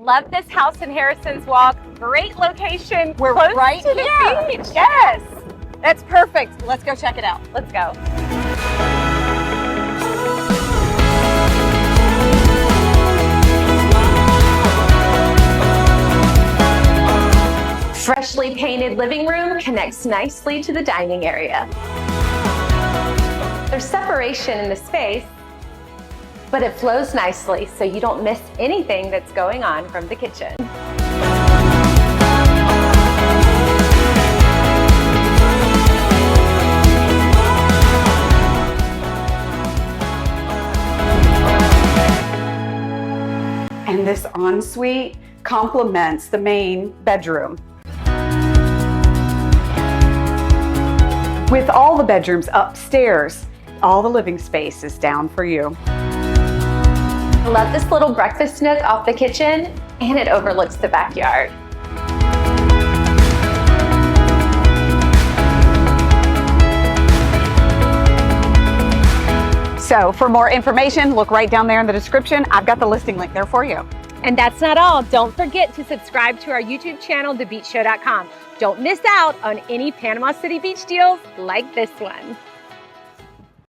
Love this house in Harrison's Walk. Great location. We're close right to the here. beach. Yes. That's perfect. Let's go check it out. Let's go. Freshly painted living room connects nicely to the dining area. There's separation in the space, but it flows nicely so you don't miss anything that's going on from the kitchen. And this ensuite complements the main bedroom. With all the bedrooms upstairs, all the living space is down for you. I love this little breakfast nook off the kitchen, and it overlooks the backyard. So for more information, look right down there in the description. I've got the listing link there for you. And that's not all. Don't forget to subscribe to our YouTube channel, thebeachshow.com. Don't miss out on any Panama City Beach deals like this one.